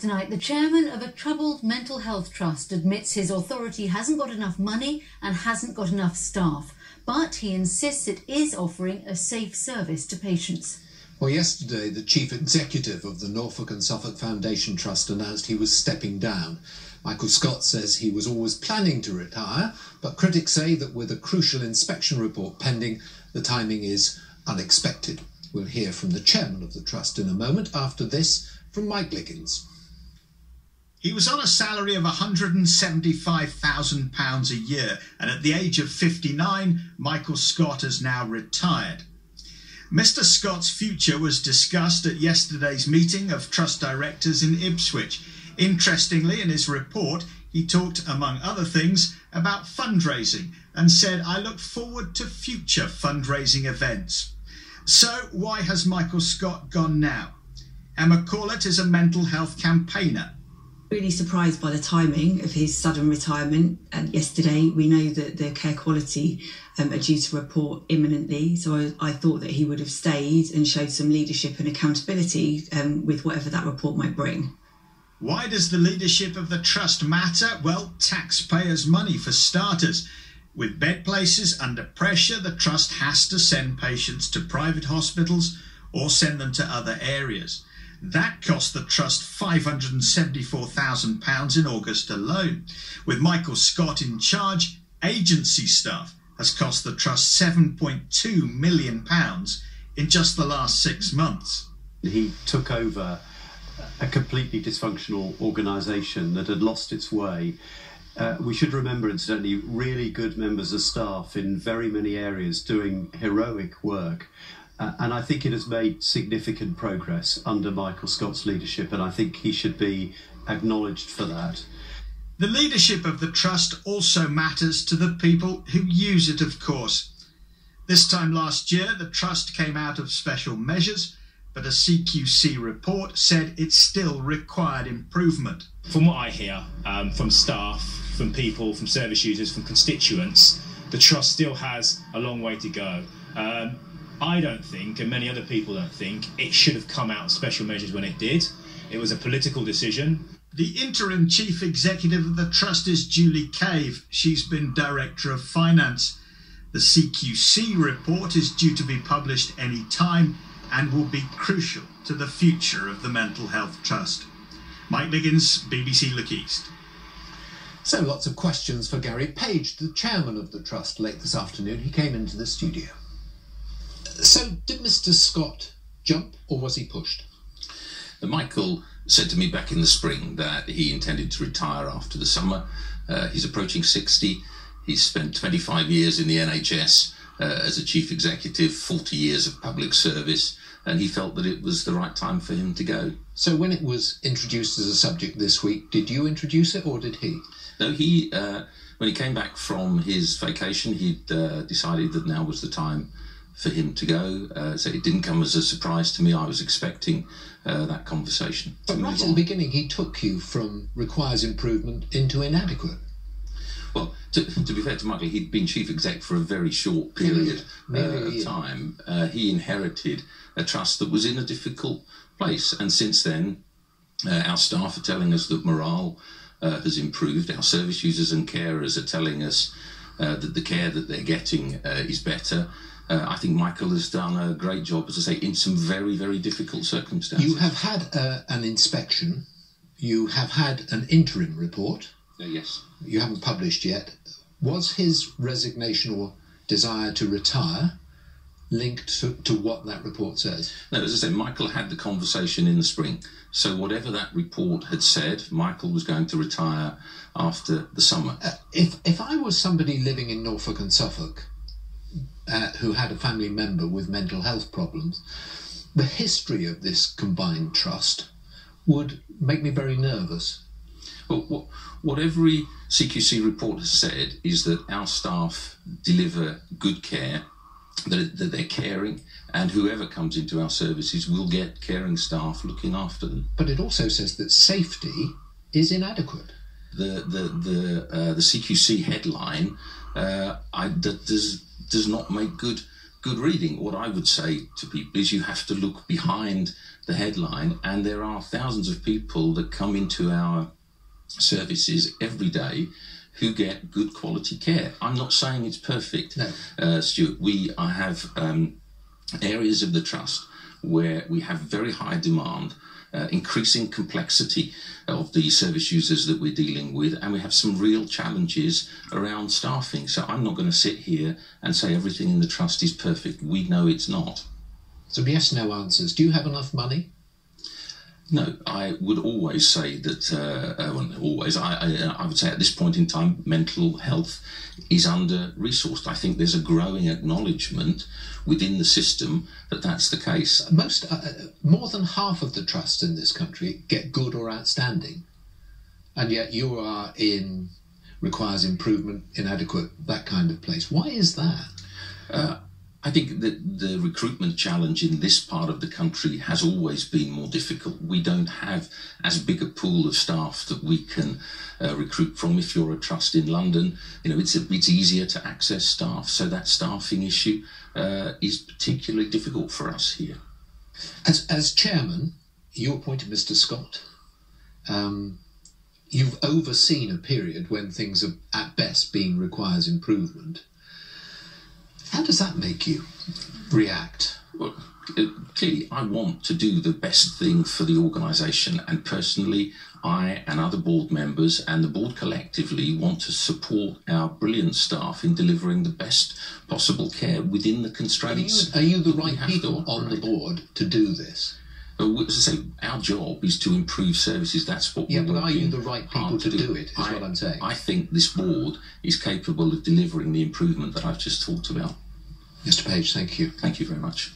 tonight, the chairman of a troubled mental health trust admits his authority hasn't got enough money and hasn't got enough staff, but he insists it is offering a safe service to patients. Well, yesterday, the chief executive of the Norfolk and Suffolk Foundation Trust announced he was stepping down. Michael Scott says he was always planning to retire, but critics say that with a crucial inspection report pending, the timing is unexpected. We'll hear from the chairman of the trust in a moment. After this, from Mike Liggins. He was on a salary of £175,000 a year, and at the age of 59, Michael Scott has now retired. Mr. Scott's future was discussed at yesterday's meeting of trust directors in Ipswich. Interestingly, in his report, he talked, among other things, about fundraising and said, "I look forward to future fundraising events." So why has Michael Scott gone now? Emma Corlett is a mental health campaigner. Really surprised by the timing of his sudden retirement. And yesterday, we know that the care quality are due to report imminently. So I thought that he would have stayed and showed some leadership and accountability with whatever that report might bring. Why does the leadership of the trust matter? Well, taxpayers' money for starters. With bed places under pressure, the trust has to send patients to private hospitals or send them to other areas. That cost the trust £574,000 in August alone. With Michael Scott in charge, agency staff has cost the trust £7.2 million in just the last 6 months. He took over a completely dysfunctional organisation that had lost its way. We should remember, incidentally, really good members of staff in very many areas doing heroic work. And I think it has made significant progress under Michael Scott's leadership, and I think he should be acknowledged for that. The leadership of the trust also matters to the people who use it, of course. This time last year, the trust came out of special measures, but a CQC report said it still required improvement. From what I hear from staff, from people, from service users, from constituents, the trust still has a long way to go. I don't think, and many other people don't think, it should have come out of special measures when it did. It was a political decision. The interim chief executive of the trust is Julie Cave. She's been director of finance. The CQC report is due to be published any time and will be crucial to the future of the Mental Health Trust. Mike Liggins, BBC Look East. So lots of questions for Gary Page, the chairman of the trust, late this afternoon. He came into the studio. So did Mr. Scott jump or was he pushed? Michael said to me back in the spring that he intended to retire after the summer. He's approaching 60. He's spent 25 years in the NHS as a chief executive, 40 years of public service, and he felt that it was the right time for him to go. So when it was introduced as a subject this week, did you introduce it or did he? No, when he came back from his vacation, he'd decided that now was the time for him to go. So it didn't come as a surprise to me. I was expecting that conversation. But right at the beginning, he took you from requires improvement into inadequate. Well, to be fair to Michael, he'd been chief exec for a very short period of time. He inherited a trust that was in a difficult place. And since then, our staff are telling us that morale has improved. Our service users and carers are telling us that the care that they're getting is better. I think Michael has done a great job, as I say, in some very, very difficult circumstances. You have had an inspection. You have had an interim report. Yes. You haven't published yet. Was his resignation or desire to retire linked to what that report says? No, as I say, Michael had the conversation in the spring. So whatever that report had said, Michael was going to retire after the summer. If I was somebody living in Norfolk and Suffolk who had a family member with mental health problems, the history of this combined trust would make me very nervous. Well, what every CQC report has said is that our staff deliver good care, that they're caring, and whoever comes into our services will get caring staff looking after them. But it also says that safety is inadequate. The CQC headline does not make good reading. What I would say to people is you have to look behind the headline, and there are thousands of people that come into our services every day who get good quality care. I'm not saying it's perfect, no. Stewart. I have areas of the trust where we have very high demand, increasing complexity of the service users that we're dealing with, and we have some real challenges around staffing. So I'm not going to sit here and say everything in the trust is perfect. We know it's not. Some yes/no answers. Do you have enough money? No, I would always say that, I would say at this point in time, mental health is under-resourced. I think there's a growing acknowledgement within the system that that's the case. More than half of the trusts in this country get good or outstanding, and yet you are in requires improvement, inadequate, that kind of place. Why is that? I think that the recruitment challenge in this part of the country has always been more difficult. We don't have as big a pool of staff that we can recruit from. If you're a trust in London, it's easier to access staff. So that staffing issue is particularly difficult for us here. As chairman, you appointed Mr. Scott. You've overseen a period when things have, at best, requires improvement. How does that make you react? Well, clearly, I want to do the best thing for the organisation, and personally, I and other board members and the board collectively want to support our brilliant staff in delivering the best possible care within the constraints. Are you the right people on the board to do this? As I say, our job is to improve services. That's what we're working but are you the right people to do it, is what I'm saying. I think this board is capable of delivering the improvement that I've just talked about. Mr. Page, thank you. Thank you very much.